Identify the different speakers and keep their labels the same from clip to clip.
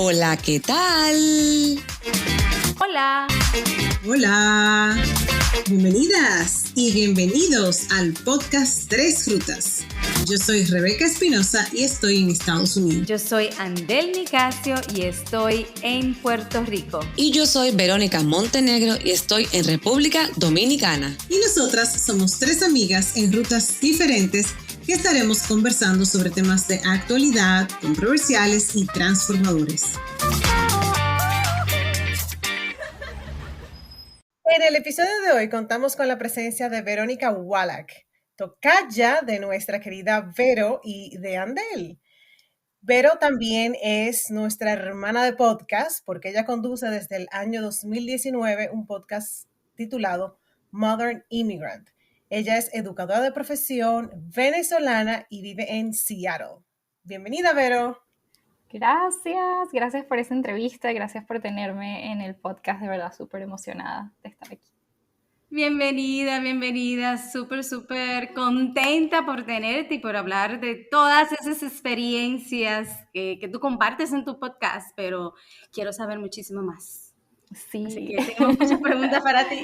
Speaker 1: Hola, ¿qué tal?
Speaker 2: Hola.
Speaker 3: Hola. Bienvenidas y bienvenidos al podcast Tres Frutas. Yo soy Rebeca Espinosa y estoy en Estados Unidos.
Speaker 2: Yo soy Andel Nicasio y estoy en Puerto Rico.
Speaker 1: Y yo soy Verónica Montenegro y estoy en República Dominicana.
Speaker 3: Y nosotras somos tres amigas en rutas diferentes que estaremos conversando sobre temas de actualidad, controversiales y transformadores. En el episodio de hoy contamos con la presencia de Verónica Wallach, tocaya de nuestra querida Vero y de Andel. Vero también es nuestra hermana de podcast porque ella conduce desde el año 2019 un podcast titulado Modern Immigrant. Ella es educadora de profesión venezolana y vive en Seattle. Bienvenida, Vero.
Speaker 4: Gracias por esa entrevista, gracias por tenerme en el podcast, de verdad súper emocionada de estar aquí.
Speaker 2: Bienvenida, súper contenta por tenerte y por hablar de todas esas experiencias que tú compartes en tu podcast, pero quiero saber muchísimo más.
Speaker 4: Sí.
Speaker 2: Así que tengo muchas preguntas para ti.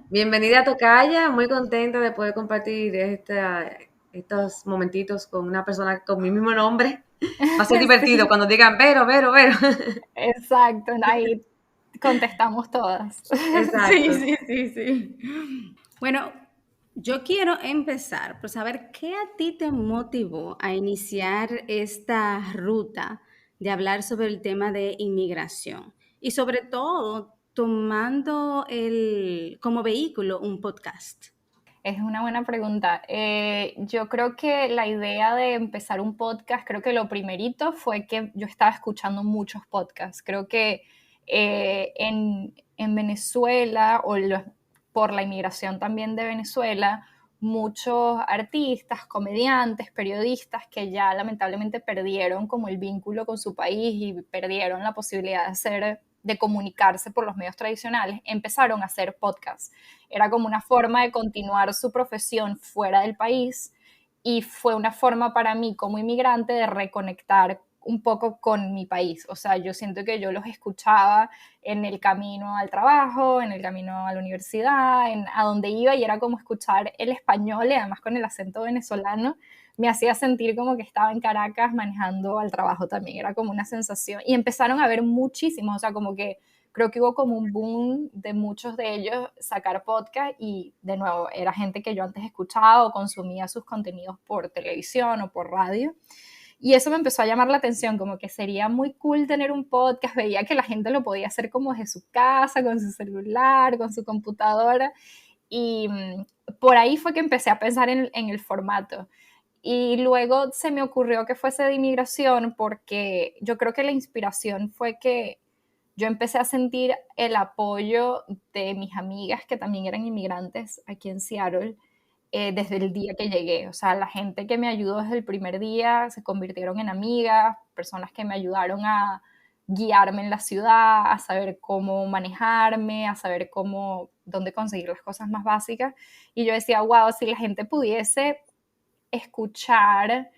Speaker 5: Bienvenida, tocaya, muy contenta de poder compartir estos momentitos con una persona con mi mismo nombre. Va a ser divertido cuando digan Vero.
Speaker 4: Exacto, ahí contestamos todas.
Speaker 5: Exacto.
Speaker 2: Sí. Bueno, yo quiero empezar por saber qué a ti te motivó a iniciar esta ruta de hablar sobre el tema de inmigración y sobre todo tomando como vehículo un podcast.
Speaker 4: Es una buena pregunta. Yo creo que la idea de empezar un podcast, creo que lo primerito fue que yo estaba escuchando muchos podcasts. Creo que en Venezuela, por la inmigración también de Venezuela, muchos artistas, comediantes, periodistas que ya lamentablemente perdieron como el vínculo con su país y perdieron la posibilidad de comunicarse por los medios tradicionales, empezaron a hacer podcasts. Era como una forma de continuar su profesión fuera del país y fue una forma para mí como inmigrante de reconectar un poco con mi país. O sea, yo siento que yo los escuchaba en el camino al trabajo, en el camino a la universidad, a donde iba, y era como escuchar el español y además con el acento venezolano me hacía sentir como que estaba en Caracas manejando al trabajo también. Era como una sensación. Y empezaron a ver muchísimos, o sea, como que creo que hubo como un boom de muchos de ellos sacar podcast y de nuevo era gente que yo antes escuchaba o consumía sus contenidos por televisión o por radio. Y eso me empezó a llamar la atención, como que sería muy cool tener un podcast. Veía que la gente lo podía hacer como desde su casa, con su celular, con su computadora. Y por ahí fue que empecé a pensar en el formato. Y luego se me ocurrió que fuese de inmigración porque yo creo que la inspiración fue que yo empecé a sentir el apoyo de mis amigas que también eran inmigrantes aquí en Seattle desde el día que llegué. O sea, la gente que me ayudó desde el primer día se convirtieron en amigas, personas que me ayudaron a guiarme en la ciudad, a saber cómo manejarme, a saber dónde conseguir las cosas más básicas. Y yo decía, wow, si la gente pudiese escuchar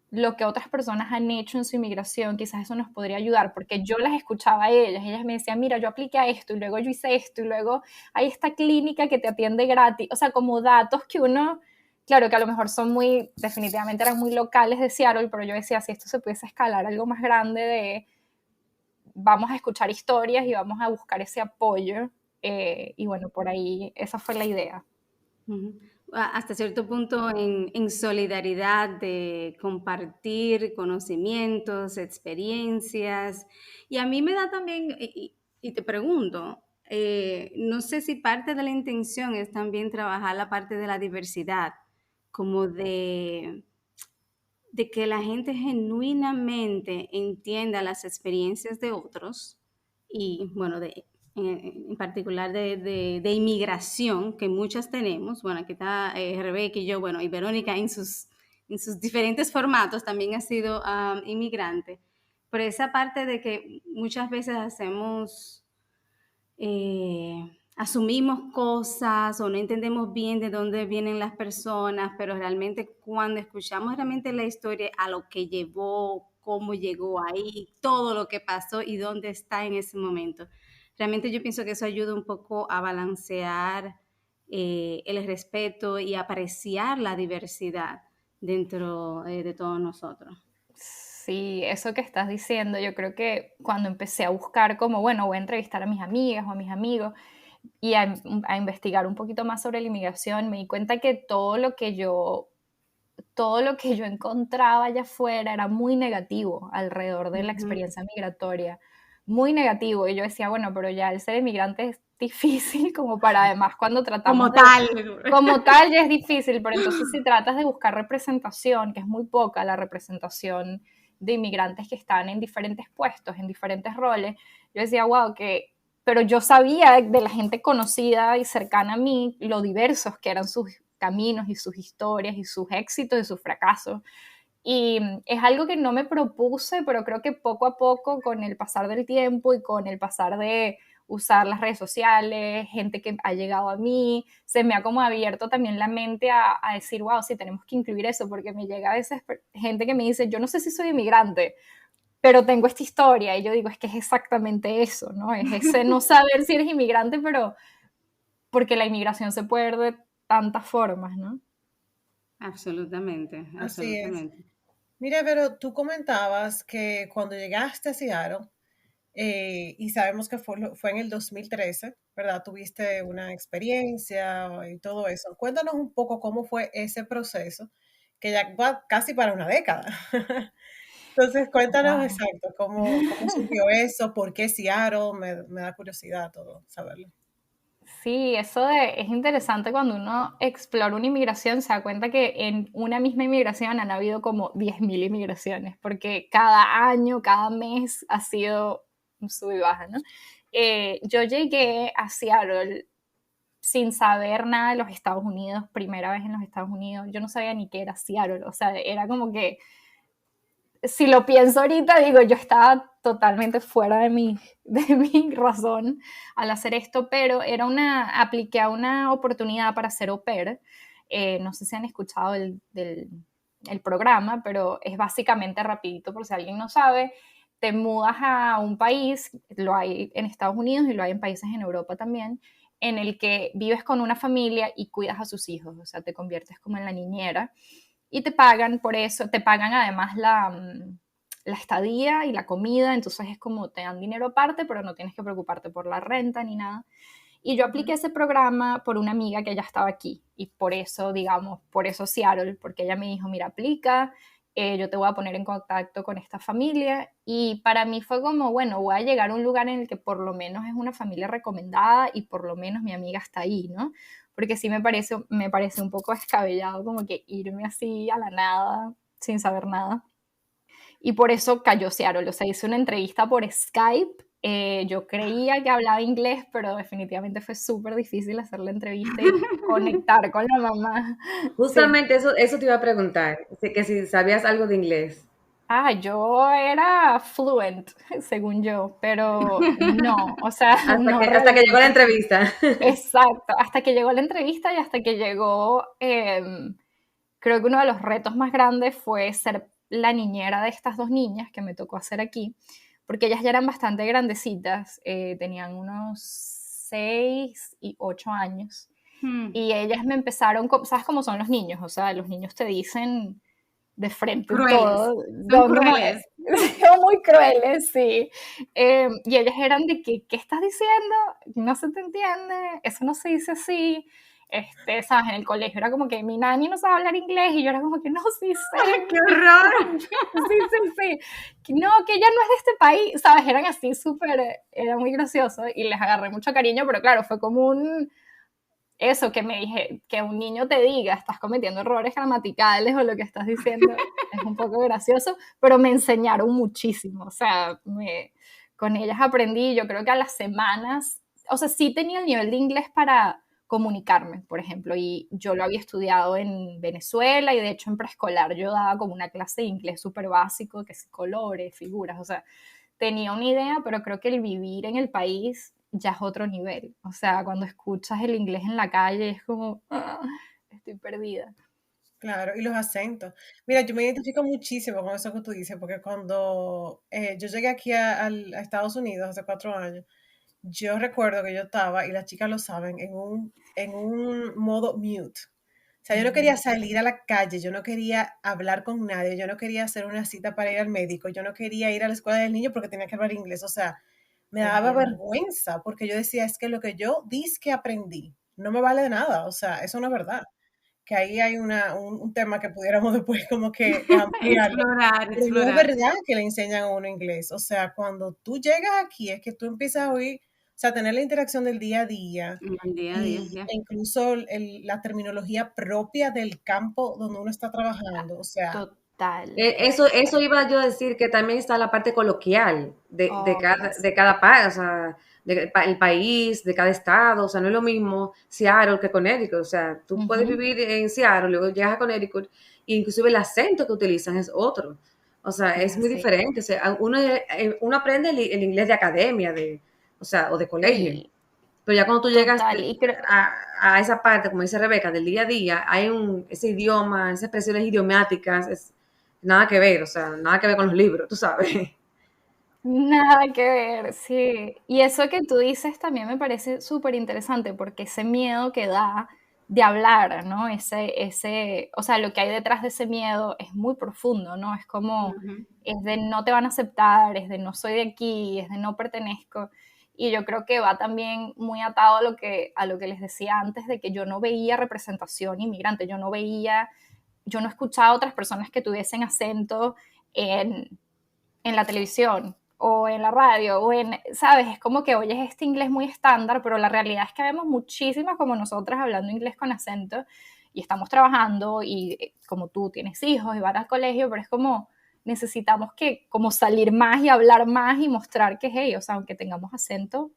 Speaker 4: lo que otras personas han hecho en su inmigración, quizás eso nos podría ayudar, porque yo las escuchaba a ellas me decían, mira, yo apliqué a esto, y luego yo hice esto, y luego hay esta clínica que te atiende gratis, o sea, como datos que uno, claro, que a lo mejor definitivamente eran muy locales de Seattle, pero yo decía, si esto se pudiese escalar a algo más grande vamos a escuchar historias y vamos a buscar ese apoyo, y bueno, por ahí, esa fue la idea.
Speaker 2: Uh-huh. Hasta cierto punto en solidaridad de compartir conocimientos, experiencias. Y a mí me da también, y te pregunto, no sé si parte de la intención es también trabajar la parte de la diversidad, como de que la gente genuinamente entienda las experiencias de otros y, bueno, en particular de inmigración, que muchas tenemos. Bueno, aquí está Rebeca y yo, bueno, y Verónica en sus diferentes formatos también ha sido inmigrante. Pero esa parte de que muchas veces asumimos cosas o no entendemos bien de dónde vienen las personas, pero realmente cuando escuchamos realmente la historia a lo que llevó cómo llegó ahí, todo lo que pasó y dónde está en ese momento. Realmente yo pienso que eso ayuda un poco a balancear el respeto y apreciar la diversidad dentro de todos nosotros.
Speaker 4: Sí, eso que estás diciendo, yo creo que cuando empecé a buscar como, bueno, voy a entrevistar a mis amigas o a mis amigos y a investigar un poquito más sobre la inmigración, me di cuenta que todo lo que yo encontraba allá afuera era muy negativo alrededor de la experiencia migratoria, muy negativo. Y yo decía, bueno, pero ya el ser inmigrante es difícil como para además cuando tratamos como tal ya es difícil, pero entonces si tratas de buscar representación, que es muy poca la representación de inmigrantes que están en diferentes puestos, en diferentes roles, yo decía, wow, pero yo sabía de la gente conocida y cercana a mí lo diversos que eran sus caminos y sus historias y sus éxitos y sus fracasos. Y es algo que no me propuse, pero creo que poco a poco, con el pasar del tiempo y con el pasar de usar las redes sociales, gente que ha llegado a mí, se me ha como abierto también la mente a decir, wow, sí, tenemos que incluir eso, porque me llega a veces gente que me dice, yo no sé si soy inmigrante, pero tengo esta historia, y yo digo, es que es exactamente eso, ¿no? Es ese no saber si eres inmigrante, pero porque la inmigración se puede ver de tantas formas, ¿no?
Speaker 2: Absolutamente,
Speaker 3: Así es.
Speaker 2: absolutamente.
Speaker 3: Mira, pero tú comentabas que cuando llegaste a Seattle, y sabemos que fue en el 2013, ¿verdad? Tuviste una experiencia y todo eso. Cuéntanos un poco cómo fue ese proceso, que ya va casi para una década. Entonces, cuéntanos
Speaker 4: Wow.
Speaker 3: exacto cómo surgió eso, por qué Seattle, me da curiosidad todo saberlo.
Speaker 4: Sí, es interesante cuando uno explora una inmigración, se da cuenta que en una misma inmigración han habido como 10.000 inmigraciones, porque cada año, cada mes ha sido un sub y baja, ¿no? Yo llegué a Seattle sin saber nada de los Estados Unidos, primera vez en los Estados Unidos, yo no sabía ni qué era Seattle, o sea, era como que si lo pienso ahorita, digo, yo estaba totalmente fuera de mi razón al hacer esto, pero apliqué a una oportunidad para ser au pair. No sé si han escuchado el programa, pero es básicamente rapidito por si alguien no sabe. Te mudas a un país, lo hay en Estados Unidos y lo hay en países en Europa también, en el que vives con una familia y cuidas a sus hijos, o sea, te conviertes como en la niñera y te pagan por eso, te pagan además la estadía y la comida, entonces es como te dan dinero aparte, pero no tienes que preocuparte por la renta ni nada. Y yo apliqué ese programa por una amiga que ya estaba aquí y por eso, digamos, por eso Seattle, porque ella me dijo, mira, aplica, yo te voy a poner en contacto con esta familia y para mí fue como, bueno, voy a llegar a un lugar en el que por lo menos es una familia recomendada y por lo menos mi amiga está ahí, ¿no? Porque sí me parece un poco descabellado como que irme así a la nada sin saber nada. Y por eso cayó Seattle, o sea, hice una entrevista por Skype, yo creía que hablaba inglés, pero definitivamente fue súper difícil hacer la entrevista y conectar con la mamá. Sí.
Speaker 5: Justamente eso te iba a preguntar, que si sabías algo de inglés.
Speaker 4: Yo era fluent, según yo, pero no, o sea, no
Speaker 5: Hasta que llegó la
Speaker 4: realmente.
Speaker 5: entrevista.
Speaker 4: Exacto, hasta que llegó la entrevista y hasta que llegó, creo que uno de los retos más grandes fue ser la niñera de estas dos niñas que me tocó hacer aquí, porque ellas ya eran bastante grandecitas, tenían unos 6 y 8 años, y ellas me empezaron, ¿sabes cómo son los niños? O sea, los niños te dicen de frente
Speaker 2: Crueles,
Speaker 4: todo,
Speaker 2: son crueles.
Speaker 4: son muy crueles, sí. Y ellas eran de que, ¿qué estás diciendo? No se te entiende, eso no se dice así. ¿Sabes? En el colegio era como que mi nani no sabe hablar inglés y yo era como que no, sí sé.
Speaker 2: ¡Qué horror!
Speaker 4: Sí. No, que ella no es de este país, ¿sabes? Eran así súper, era muy gracioso y les agarré mucho cariño, pero claro, fue como eso que me dije, que un niño te diga, estás cometiendo errores gramaticales o lo que estás diciendo, es un poco gracioso, pero me enseñaron muchísimo, o sea, con ellas aprendí, yo creo que a las semanas, o sea, sí tenía el nivel de inglés para comunicarme, por ejemplo, y yo lo había estudiado en Venezuela y de hecho en preescolar yo daba como una clase de inglés súper básico, que es colores, figuras, o sea, tenía una idea, pero creo que el vivir en el país ya es otro nivel. O sea, cuando escuchas el inglés en la calle es como, estoy perdida.
Speaker 3: Claro, y los acentos. Mira, yo me identifico muchísimo con eso que tú dices, porque cuando yo llegué aquí a Estados Unidos hace 4 años, yo recuerdo que yo estaba, y las chicas lo saben, en un modo mute. O sea, yo no quería salir a la calle, yo no quería hablar con nadie, yo no quería hacer una cita para ir al médico, yo no quería ir a la escuela del niño porque tenía que hablar inglés. O sea, me
Speaker 4: Te
Speaker 3: daba
Speaker 4: entiendo.
Speaker 3: vergüenza porque yo decía, es que lo que yo que aprendí no me vale de nada. O sea, eso no es verdad. Que ahí hay un tema que pudiéramos después como que ampliarlo. Pero no es
Speaker 5: Explorar.
Speaker 3: verdad que le enseñan a uno inglés. O sea, cuando tú llegas aquí es que tú empiezas a oír, o sea, tener la interacción del día a día
Speaker 2: En el día a día,
Speaker 3: y,
Speaker 2: ya.
Speaker 3: e incluso la terminología propia del campo donde uno está trabajando. O sea,
Speaker 4: Total.
Speaker 5: Eso iba yo a decir, que también está la parte coloquial
Speaker 4: Obvias.
Speaker 5: de cada país, o sea, el país, de cada estado. O sea, no es lo mismo Seattle que Connecticut. O sea, tú puedes
Speaker 4: Ujú.
Speaker 5: vivir en Seattle, luego llegas a Connecticut, e inclusive el acento que utilizan es otro. O sea,
Speaker 4: Es
Speaker 5: es muy
Speaker 4: así.
Speaker 5: diferente. O sea, uno aprende el inglés de academia, o sea, o de colegio.
Speaker 4: Sí,
Speaker 5: Pero ya cuando tú llegas
Speaker 4: total. Y creo,
Speaker 5: a esa parte, como dice Rebeca, del día a día, hay ese idioma, esas expresiones idiomáticas, nada que ver, o sea, nada que ver con los libros, tú sabes.
Speaker 4: nada que ver, sí. Y eso que tú dices también me parece súper interesante porque ese miedo que da de hablar, ¿no? O sea, lo que hay detrás de ese miedo es muy profundo, ¿no? Es como,
Speaker 2: Ujú.
Speaker 4: es de no te van a aceptar, es de no soy de aquí, es de no pertenezco. Y yo creo que va también muy atado a lo que les decía antes de que yo no veía representación inmigrante, yo no escuchaba a otras personas que tuviesen acento en, en la televisión o en la radio ¿sabes? Es como que oyes este inglés muy estándar, pero la realidad es que vemos muchísimas como nosotras hablando inglés con acento y estamos trabajando y como tú tienes hijos y vas al colegio, pero es como necesitamos que como salir más y hablar más y mostrar que, hey, o sea, aunque tengamos acento,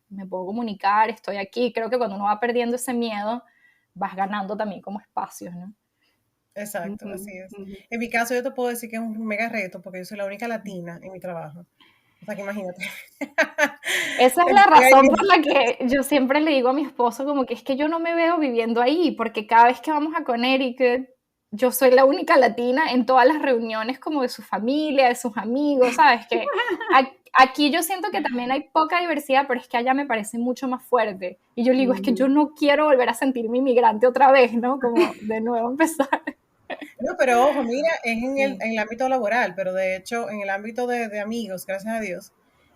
Speaker 4: me puedo comunicar, estoy aquí. Creo que cuando uno va perdiendo ese miedo, vas ganando también como espacios, ¿no?
Speaker 3: exacto,
Speaker 2: Ujú,
Speaker 3: así es.
Speaker 2: ujú.
Speaker 3: En mi caso yo te puedo decir que es un mega reto porque yo soy la única latina en mi trabajo. O sea, que imagínate.
Speaker 4: Esa es la
Speaker 3: Estoy
Speaker 4: razón por
Speaker 3: ahí.
Speaker 4: la que yo siempre le digo a mi esposo como que es que yo no me veo viviendo ahí, porque cada vez que vamos a Connecticut, yo soy la única latina en todas las reuniones como de su familia, de sus amigos, ¿sabes? Que aquí yo siento que también hay poca diversidad, pero es que allá me parece mucho más fuerte. Y yo le digo, es que yo
Speaker 2: Ujú.
Speaker 4: no quiero volver a sentirme inmigrante otra vez, ¿no? Como de nuevo empezar.
Speaker 3: No, pero ojo, mira, es
Speaker 4: Sí.
Speaker 3: en el ámbito laboral, pero de hecho en el ámbito de amigos, gracias a Dios,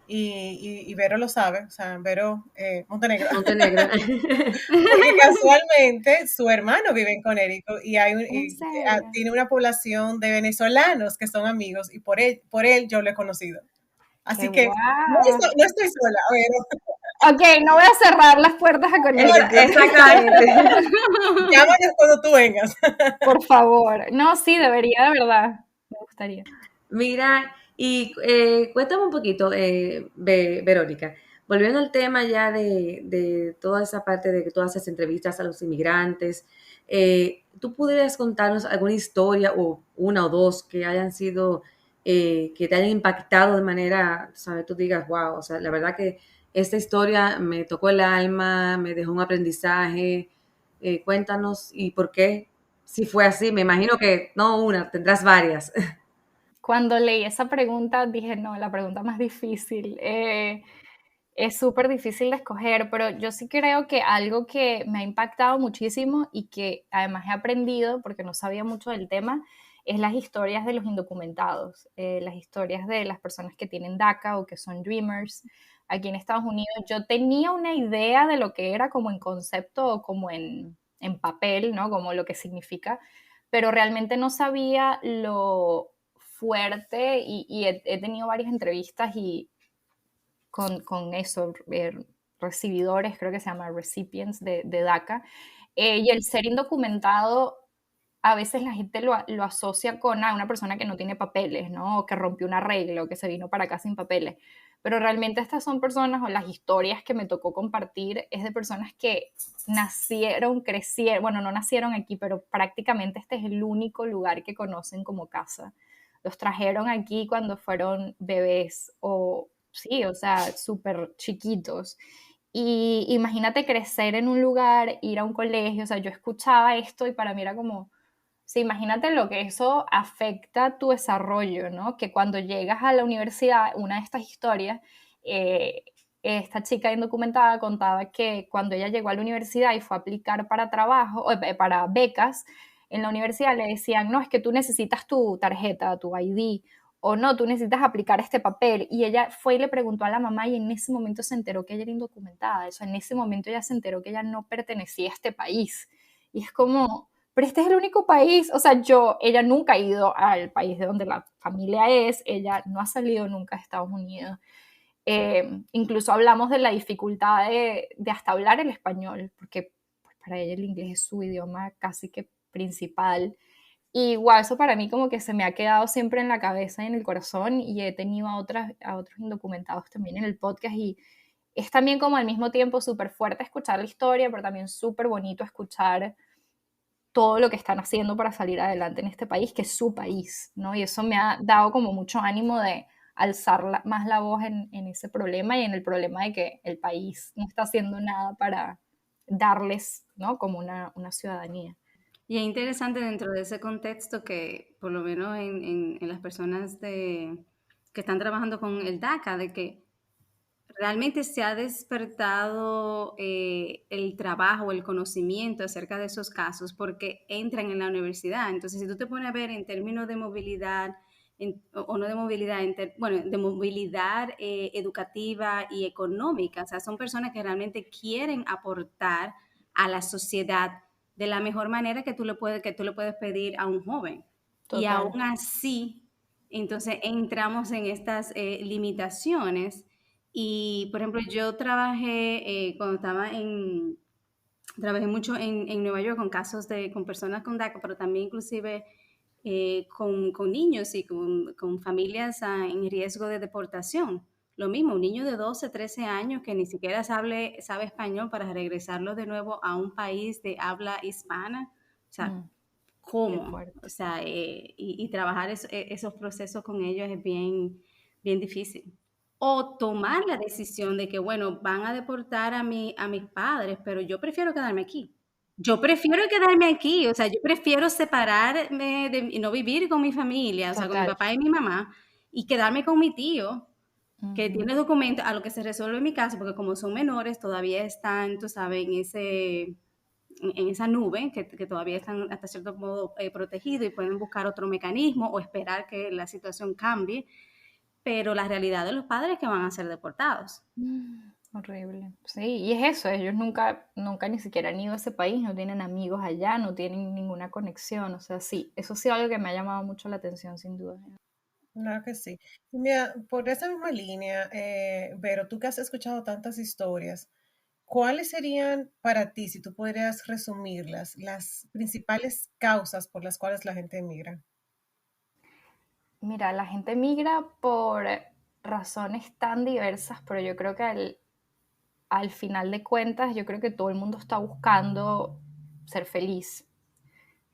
Speaker 3: y Vero lo sabe, o sea, Vero Montenegro,
Speaker 5: Montenegro.
Speaker 3: porque casualmente su hermano vive en Connecticut y,
Speaker 4: ¿En serio?
Speaker 3: tiene una población de venezolanos que son amigos y por él yo lo he conocido.
Speaker 4: ¡Qué
Speaker 3: Así que
Speaker 4: guau!
Speaker 3: no estoy sola, Vero.
Speaker 4: Ok, no voy a cerrar las puertas a Connecticut.
Speaker 5: Exactamente.
Speaker 3: Llámanos cuando tú vengas.
Speaker 4: Por favor. No, sí, debería, de verdad. Me gustaría.
Speaker 5: Mira, y cuéntame un poquito, Verónica, volviendo al tema ya de toda esa parte de que tú haces entrevistas a los inmigrantes, ¿tú pudieras contarnos alguna historia o una o dos que hayan sido, que te hayan impactado de manera, sabes, tú digas, wow, o sea, la verdad que esta historia me tocó el alma, me dejó un aprendizaje, cuéntanos y por qué, si fue así, me imagino que no una, tendrás varias.
Speaker 4: Cuando leí esa pregunta, dije, no, la pregunta más difícil. Es súper difícil de escoger, pero yo sí creo que algo que me ha impactado muchísimo y que además he aprendido, porque no sabía mucho del tema, es las historias de los indocumentados, las historias de las personas que tienen DACA o que son Dreamers aquí en Estados Unidos. Yo tenía una idea de lo que era como en concepto o como en papel, ¿no? Como lo que significa, pero realmente no sabía lo fuerte y he tenido varias entrevistas y con eso, recibidores, creo que se llama recipients de DACA, y el ser indocumentado, a veces la gente lo asocia con una persona que no tiene papeles, ¿no? O que rompió una regla o que se vino para acá sin papeles. Pero realmente estas son personas, o las historias que me tocó compartir, es de personas que nacieron, crecieron, bueno, no nacieron aquí, pero prácticamente este es el único lugar que conocen como casa. Los trajeron aquí cuando fueron bebés o, sí, o sea, súper chiquitos. Y imagínate crecer en un lugar, ir a un colegio, o sea, yo escuchaba esto y para mí era como, sea, imagínate lo que eso afecta a tu desarrollo, ¿no? Que cuando llegas a la universidad, una de estas historias, eh, esta chica indocumentada contaba que cuando ella llegó a la universidad y fue a aplicar para trabajo, para becas, en la universidad le decían, no, es que tú necesitas tu tarjeta, tu ID, o no, tú necesitas aplicar este papel. Y ella fue y le preguntó a la mamá y en ese momento se enteró que ella era indocumentada. O sea, en ese momento ella se enteró que ella no pertenecía a este país. Y es como, pero este es el único país, o sea, ella nunca ha ido al país de donde la familia es, ella no ha salido nunca a Estados Unidos. Incluso hablamos de la dificultad de hasta hablar el español, porque pues, para ella el inglés es su idioma casi que principal. Y wow, eso para mí como que se me ha quedado siempre en la cabeza y en el corazón y he tenido a otros indocumentados también en el podcast y es también como al mismo tiempo súper fuerte escuchar la historia, pero también súper bonito escuchar todo lo que están haciendo para salir adelante en este país, que es su país, ¿no? Y eso me ha dado como mucho ánimo de alzar más la voz en ese problema y en el problema de que el país no está haciendo nada para darles, ¿no? Como una ciudadanía.
Speaker 2: Y es interesante dentro de ese contexto que, por lo menos en las personas que están trabajando con el DACA, de que realmente se ha despertado el trabajo, el conocimiento acerca de esos casos porque entran en la universidad. Entonces, si tú te pones a ver en términos de movilidad, o no de movilidad, bueno, de movilidad educativa y económica, o sea, son personas que realmente quieren aportar a la sociedad de la mejor manera que tú le puedes pedir a un joven.
Speaker 4: Total.
Speaker 2: Y aún así, entonces entramos en estas limitaciones. Y, por ejemplo, yo trabajé trabajé mucho en Nueva York con casos con personas con DACA, pero también inclusive con niños y con familias en riesgo de deportación. Lo mismo, un niño de 12, 13 años que ni siquiera sabe español para regresarlo de nuevo a un país de habla hispana. O sea, ¿cómo? O sea, y trabajar esos procesos con ellos es bien, bien difícil. O tomar la decisión de que, bueno, van a deportar a mis padres, pero yo prefiero quedarme aquí. Yo prefiero quedarme aquí, o sea, yo prefiero separarme y no vivir con mi familia, o sea, con mi papá y mi mamá, y quedarme con mi tío, que tiene documentos, a lo que se resuelve en mi caso, porque como son menores, todavía están, tú sabes, en esa nube, que todavía están hasta cierto modo protegidos y pueden buscar otro mecanismo o esperar que la situación cambie, pero la realidad de los padres es que van a ser deportados.
Speaker 4: Horrible. Sí, y es eso, ellos nunca ni siquiera han ido a ese país, no tienen amigos allá, no tienen ninguna conexión, o sea, sí, eso sí es algo que me ha llamado mucho la atención, sin duda.
Speaker 3: Claro que sí. Y mira, por esa misma línea, Vero, tú que has escuchado tantas historias, ¿cuáles serían para ti, si tú podrías resumirlas, las principales causas por las cuales la gente emigra?
Speaker 4: Mira, la gente migra por razones tan diversas, pero yo creo que al final de cuentas, yo creo que todo el mundo está buscando ser feliz,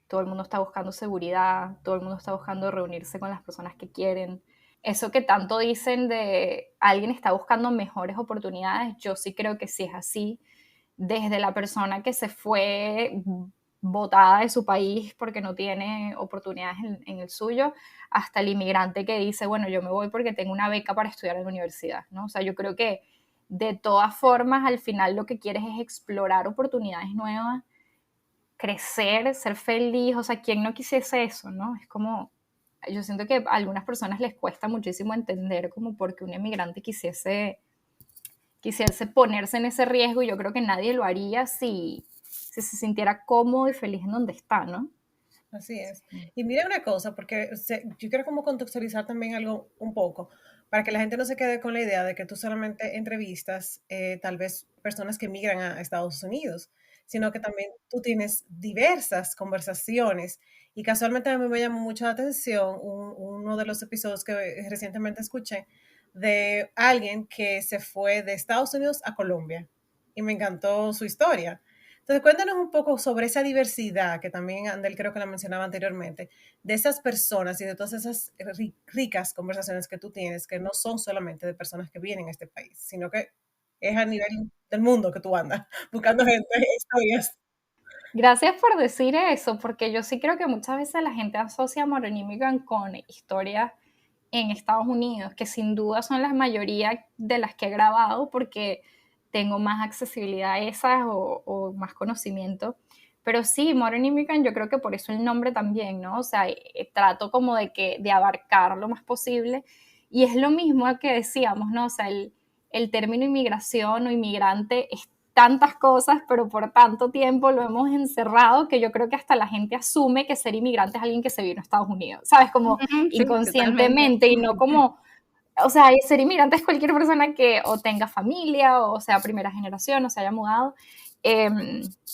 Speaker 4: todo el mundo está buscando seguridad, todo el mundo está buscando reunirse con las personas que quieren. Eso que tanto dicen de alguien está buscando mejores oportunidades, yo sí creo que sí es así. Desde la persona que se fue botada de su país porque no tiene oportunidades en el suyo, hasta el inmigrante que dice, bueno, yo me voy porque tengo una beca para estudiar en la universidad, ¿no? O sea, yo creo que de todas formas, al final lo que quieres es explorar oportunidades nuevas, crecer, ser feliz, o sea, ¿quién no quisiese eso, no? Es como, yo siento que a algunas personas les cuesta muchísimo entender como porque un emigrante quisiese ponerse en ese riesgo y yo creo que nadie lo haría si se sintiera cómodo y feliz en donde está, ¿no?
Speaker 3: Así es. Y mira una cosa, porque yo quiero como contextualizar también algo un poco, para que la gente no se quede con la idea de que tú solamente entrevistas tal vez personas que migran a Estados Unidos, sino que también tú tienes diversas conversaciones. Y casualmente a mí me llamó mucho la atención uno de los episodios que recientemente escuché de alguien que se fue de Estados Unidos a Colombia. Y me encantó su historia. Entonces, cuéntanos un poco sobre esa diversidad que también Andel creo que la mencionaba anteriormente, de esas personas y de todas esas ricas conversaciones que tú tienes, que no son solamente de personas que vienen a este país, sino que es a nivel del mundo que tú andas buscando gente, historias.
Speaker 4: Gracias por decir eso, porque yo sí creo que muchas veces la gente asocia Modern Immigrant con historias en Estados Unidos, que sin duda son la mayoría de las que he grabado porque tengo más accesibilidad a esas o más conocimiento. Pero sí, Modern Immigrant, yo creo que por eso el nombre también, ¿no? O sea, trato como de abarcar lo más posible. Y es lo mismo que decíamos, ¿no? O sea, el término inmigración o inmigrante es tantas cosas, pero por tanto tiempo lo hemos encerrado que yo creo que hasta la gente asume que ser inmigrante es alguien que se vino a Estados Unidos, ¿sabes? Como
Speaker 2: Sí,
Speaker 4: inconscientemente y no como, o sea, ser inmigrante es cualquier persona que o tenga familia o sea primera generación o se haya mudado.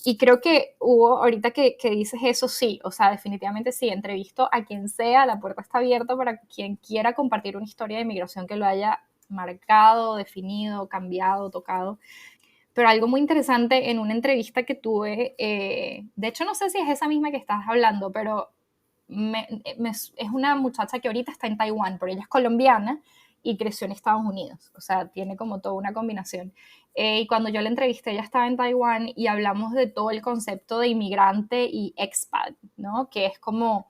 Speaker 4: Y creo que hubo, ahorita que dices eso, sí, o sea, definitivamente sí, entrevisto a quien sea, la puerta está abierta para quien quiera compartir una historia de inmigración que lo haya marcado, definido, cambiado, tocado. Pero algo muy interesante en una entrevista que tuve, de hecho no sé si es esa misma que estás hablando, pero es una muchacha que ahorita está en Taiwán, pero ella es colombiana y creció en Estados Unidos, o sea, tiene como toda una combinación. Y cuando yo la entrevisté, ella estaba en Taiwán y hablamos de todo el concepto de inmigrante y expat, ¿no? Que es como,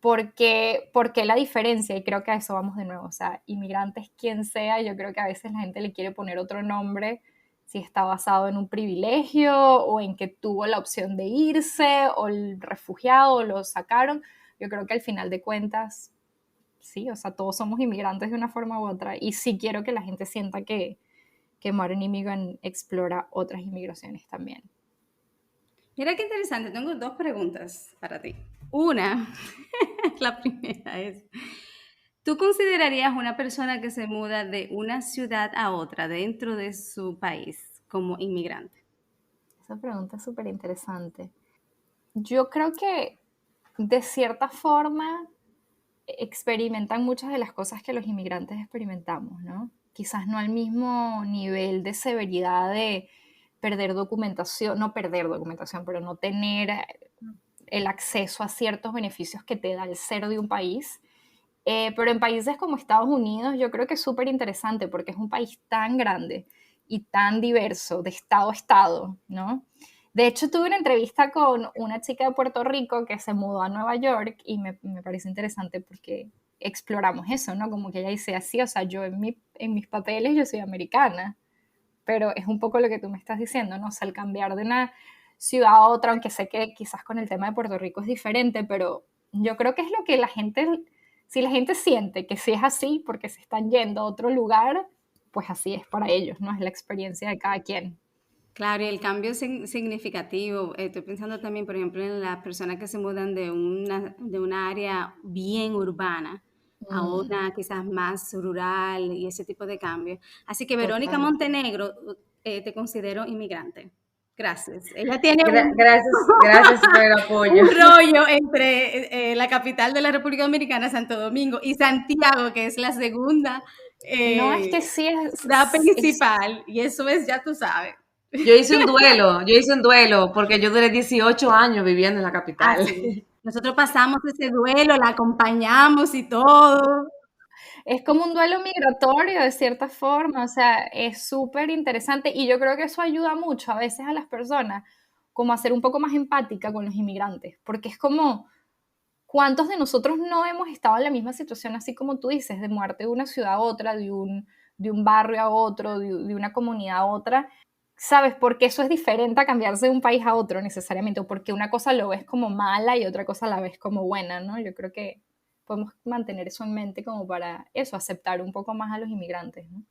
Speaker 4: ¿por qué la diferencia? Y creo que a eso vamos de nuevo, o sea, inmigrante es quien sea, yo creo que a veces la gente le quiere poner otro nombre si está basado en un privilegio o en que tuvo la opción de irse o el refugiado lo sacaron. Yo creo que al final de cuentas, sí, o sea, todos somos inmigrantes de una forma u otra y sí quiero que la gente sienta que Modern Immigrant explora otras inmigraciones también.
Speaker 2: Mira qué interesante, tengo dos preguntas para ti. Una, la primera es, ¿tú considerarías una persona que se muda de una ciudad a otra dentro de su país como inmigrante?
Speaker 4: Esa pregunta es súper interesante. Yo creo que de cierta forma experimentan muchas de las cosas que los inmigrantes experimentamos, ¿no? Quizás no al mismo nivel de severidad de perder documentación, no perder documentación, pero no tener el acceso a ciertos beneficios que te da el ser de un país. Pero en países como Estados Unidos yo creo que es súper interesante porque es un país tan grande y tan diverso de estado a estado, ¿no? De hecho, tuve una entrevista con una chica de Puerto Rico que se mudó a Nueva York y me parece interesante porque exploramos eso, ¿no? Como que ella dice así, o sea, yo en mis papeles yo soy americana, pero es un poco lo que tú me estás diciendo, ¿no? O sea, el cambiar de una ciudad a otra, aunque sé que quizás con el tema de Puerto Rico es diferente, pero yo creo que es lo que la gente, si la gente siente que sí es así porque se están yendo a otro lugar, pues así es para ellos, ¿no? Es la experiencia de cada quien.
Speaker 2: Claro, y el cambio es significativo. Estoy pensando también, por ejemplo, en las personas que se mudan de una área bien urbana a otra quizás más rural y ese tipo de cambio. Así que Verónica
Speaker 4: Total.
Speaker 2: Montenegro, te considero inmigrante. Gracias. Ella tiene
Speaker 5: Gracias por el apoyo.
Speaker 2: un rollo entre la capital de la República Dominicana, Santo Domingo, y Santiago, que es la segunda
Speaker 4: No, es que sí
Speaker 2: ciudad principal, y eso es, ya tú sabes.
Speaker 5: Yo hice un duelo porque yo duré 18 años viviendo en la capital.
Speaker 2: Ah, sí. Nosotros pasamos ese duelo, la acompañamos y todo.
Speaker 4: es como un duelo migratorio de cierta forma, o sea, es súper interesante y yo creo que eso ayuda mucho a veces a las personas como a ser un poco más empática con los inmigrantes, porque es como, ¿cuántos de nosotros no hemos estado en la misma situación así como tú dices, de muerte de una ciudad a otra, de un barrio a otro, de una comunidad a otra? ¿Sabes? Porque eso es diferente a cambiarse de un país a otro necesariamente, o porque una cosa lo ves como mala y otra cosa la ves como buena, ¿no? Yo creo que podemos mantener eso en mente como para eso, aceptar un poco más a los inmigrantes, ¿no?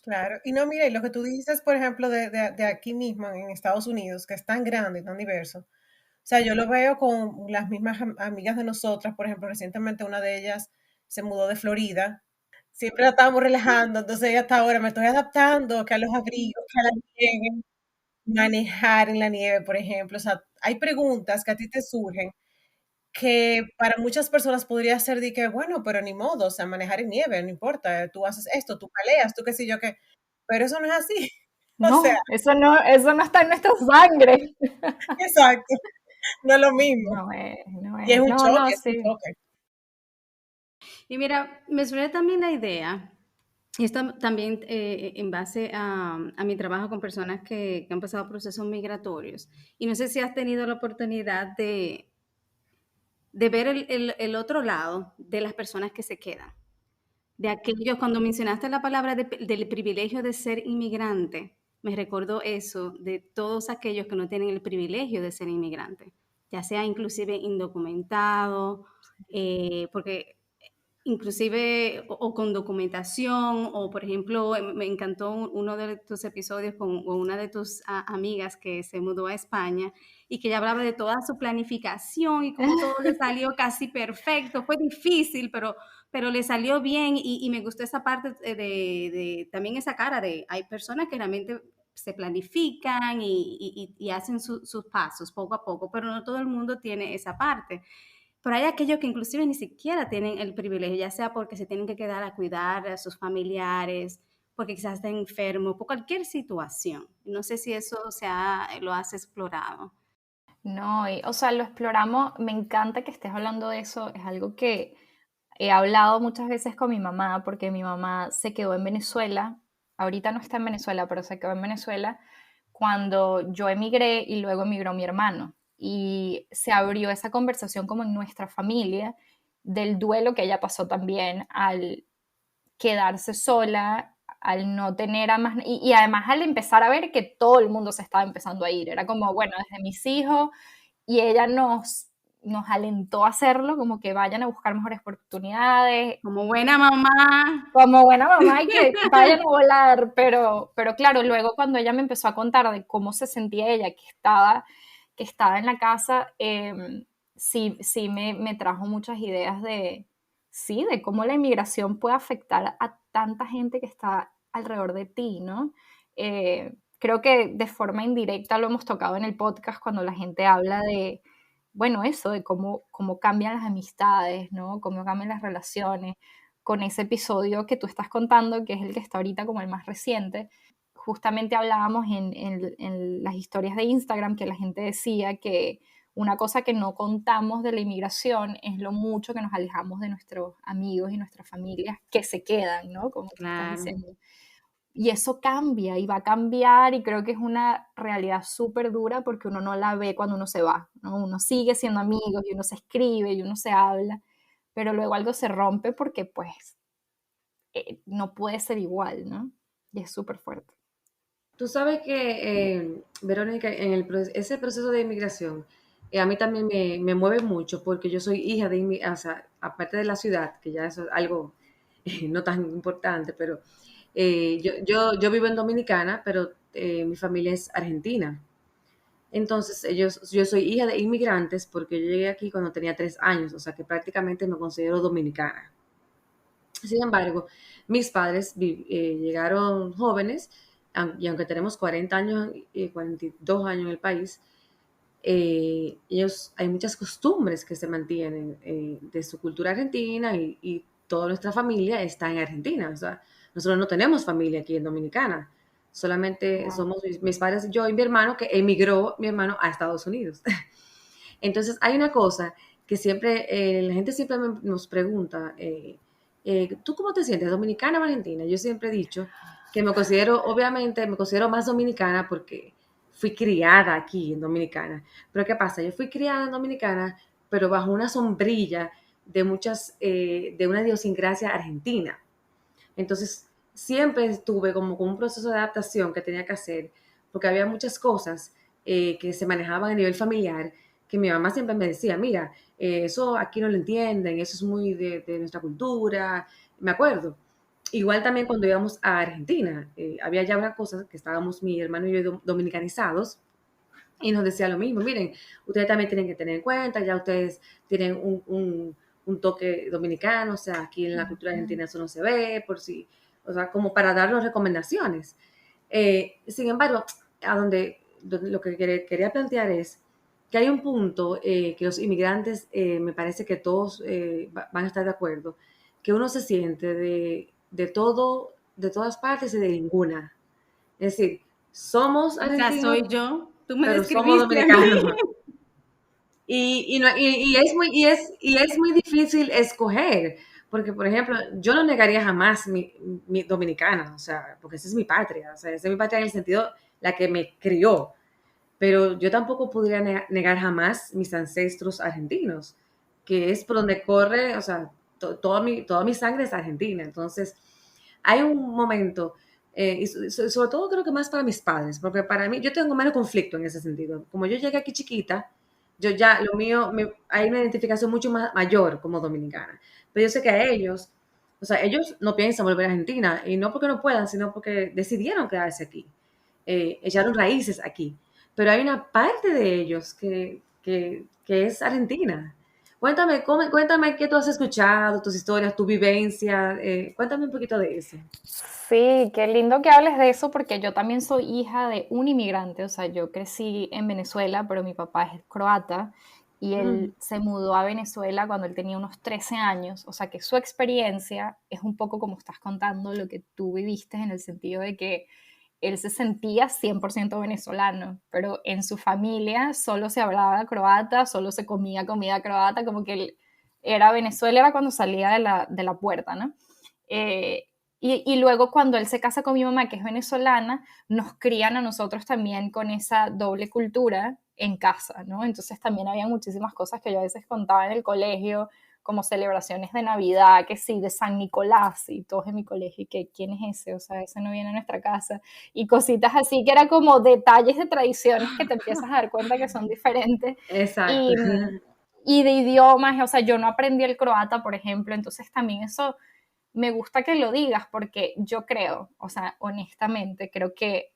Speaker 3: Claro, y no, mire, lo que tú dices, por ejemplo, de aquí mismo en Estados Unidos, que es tan grande y tan diverso, o sea, yo lo veo con las mismas amigas de nosotras, por ejemplo, recientemente una de ellas se mudó de Florida, siempre la estábamos relajando, entonces ella hasta ahora me estoy adaptando, que a los abrigos, que a la nieve, manejar en la nieve, por ejemplo, o sea, hay preguntas que a ti te surgen que para muchas personas podría ser de que, bueno, pero ni modo, o sea, manejar en nieve, no importa, tú haces esto, tú paleas, tú qué sé yo qué, pero eso no es así, o sea,
Speaker 4: No, eso no está en nuestra sangre.
Speaker 3: exacto, no es lo mismo,
Speaker 4: No
Speaker 3: y es
Speaker 4: es,
Speaker 3: un choque,
Speaker 4: no,
Speaker 3: es un
Speaker 4: sí.
Speaker 3: choque.
Speaker 2: Y mira, me suena también la idea Y esto también en base a mi trabajo con personas que han pasado procesos migratorios. Y no sé si has tenido la oportunidad de ver el otro lado de las personas que se quedan. De aquellos, cuando mencionaste la palabra del privilegio de ser inmigrante, me recordó eso, de todos aquellos que no tienen el privilegio de ser inmigrante, ya sea inclusive indocumentado, porque inclusive o con documentación, o por ejemplo, me encantó uno de tus episodios con una de tus amigas que se mudó a España y que ella hablaba de toda su planificación y cómo todo le salió casi perfecto. Fue difícil, pero le salió bien y me gustó esa parte también esa cara de, hay personas que realmente se planifican y hacen sus pasos poco a poco, pero no todo el mundo tiene esa parte. Pero hay aquellos que inclusive ni siquiera tienen el privilegio, ya sea porque se tienen que quedar a cuidar a sus familiares, porque quizás estén enfermos, por cualquier situación. No sé si eso lo has explorado.
Speaker 4: No, o sea, lo exploramos, me encanta que estés hablando de eso, es algo que he hablado muchas veces con mi mamá, porque mi mamá se quedó en Venezuela, ahorita no está en Venezuela, pero se quedó en Venezuela cuando yo emigré y luego emigró mi hermano. Y se abrió esa conversación como en nuestra familia del duelo que ella pasó también al quedarse sola, al no tener a más, y además al empezar a ver que todo el mundo se estaba empezando a ir, era como, bueno, desde mis hijos, y ella nos alentó a hacerlo, como que vayan a buscar mejores oportunidades.
Speaker 2: Como buena mamá.
Speaker 4: Como buena mamá y que vayan a volar, pero claro, luego cuando ella me empezó a contar de cómo se sentía ella, que estaba en la casa, sí me trajo muchas ideas sí, de cómo la inmigración puede afectar a tanta gente que está alrededor de ti, ¿no? Creo que de forma indirecta lo hemos tocado en el podcast cuando la gente habla de, bueno, eso, de cómo cambian las amistades, ¿no? Cómo cambian las relaciones. Con ese episodio que tú estás contando, que es el que está ahorita como el más reciente, justamente hablábamos en las historias de Instagram que la gente decía que una cosa que no contamos de la inmigración es lo mucho que nos alejamos de nuestros amigos y nuestras familias que se quedan, ¿no? Como
Speaker 2: Claro.
Speaker 4: estás diciendo. Y eso cambia y va a cambiar y creo que es una realidad súper dura porque uno no la ve cuando uno se va, ¿no? Uno sigue siendo amigos y uno se escribe y uno se habla, pero luego algo se rompe porque pues no puede ser igual, ¿no? Y es súper fuerte.
Speaker 5: Tú sabes que, Verónica, ese proceso de inmigración, a mí también me mueve mucho porque yo soy hija de o sea, aparte de la ciudad, que ya eso es algo no tan importante, pero yo vivo en Dominicana, pero mi familia es argentina. Entonces, yo soy hija de inmigrantes porque yo llegué aquí cuando tenía 3 años, o sea que prácticamente me considero dominicana. Sin embargo, mis padres llegaron jóvenes y aunque tenemos 40 años y 42 años en el país, hay muchas costumbres que se mantienen de su cultura argentina y toda nuestra familia está en Argentina. O sea, nosotros no tenemos familia aquí en Dominicana. Solamente somos mis padres, yo y mi hermano, que emigró mi hermano a Estados Unidos. Entonces, hay una cosa que siempre, la gente siempre nos pregunta, ¿tú cómo te sientes, dominicana o argentina? Yo siempre he dicho que obviamente me considero más dominicana porque fui criada aquí en Dominicana. Pero ¿qué pasa? Yo fui criada en Dominicana, pero bajo una sombrilla de una idiosincrasia argentina. Entonces, siempre estuve como con un proceso de adaptación que tenía que hacer, porque había muchas cosas que se manejaban a nivel familiar, que mi mamá siempre me decía, mira, eso aquí no lo entienden, eso es muy de nuestra cultura, me acuerdo. Igual también cuando íbamos a Argentina, había ya una cosa que estábamos mi hermano y yo dominicanizados, y nos decía lo mismo, miren, ustedes también tienen que tener en cuenta, ya ustedes tienen un toque dominicano, o sea, aquí en la cultura argentina eso no se ve, o sea, como para darnos recomendaciones. Sin embargo, lo que quería plantear es que hay un punto que los inmigrantes, me parece que todos van a estar de acuerdo, que uno se siente de todas partes y de ninguna. Es decir, somos argentinos,
Speaker 2: O sea, soy yo. Tú me
Speaker 5: pero somos
Speaker 2: describiste a mí.
Speaker 5: dominicanos. Y es muy difícil escoger, Porque, por ejemplo, yo no negaría jamás mi dominicana, o sea, porque esa es mi patria, o sea, esa es mi patria en el sentido, la que me crió, pero yo tampoco podría negar jamás mis ancestros argentinos, que es por donde corre, o sea, toda mi sangre es argentina. Entonces, hay un momento, y sobre todo creo que más para mis padres, porque para mí, yo tengo menos conflicto en ese sentido. Como yo llegué aquí chiquita, yo ya, lo mío, hay una identificación mucho más mayor como dominicana. Pero yo sé que a ellos, o sea, ellos no piensan volver a Argentina, y no porque no puedan, sino porque decidieron quedarse aquí, echaron raíces aquí. Pero hay una parte de ellos que es argentina. Cuéntame, cuéntame qué tú has escuchado, tus historias, tu vivencia, cuéntame un poquito de eso.
Speaker 4: Sí, qué lindo que hables de eso porque yo también soy hija de un inmigrante, o sea, yo crecí en Venezuela, pero mi papá es croata y
Speaker 5: Mm,
Speaker 4: él se mudó a Venezuela cuando él tenía unos 13 años, o sea que su experiencia es un poco como estás contando lo que tú viviste en el sentido de que él se sentía 100% venezolano, pero en su familia solo se hablaba croata, solo se comía comida croata, como que él era Venezuela, era cuando salía de la puerta, ¿no? Eh, y luego cuando él se casa con mi mamá, que es venezolana, nos crían a nosotros también con esa doble cultura en casa, ¿no? Entonces también había muchísimas cosas que yo a veces contaba en el colegio, como celebraciones de Navidad, que sí, de San Nicolás, y todos en mi colegio, y que ¿quién es ese? O sea, ese no viene a nuestra casa, y cositas así, que era como detalles de tradiciones que te empiezas a dar cuenta que son diferentes,
Speaker 5: exacto.
Speaker 4: y, y de idiomas, o sea, yo no aprendí el croata, por ejemplo, entonces también eso me gusta que lo digas porque yo creo, o sea, honestamente, creo que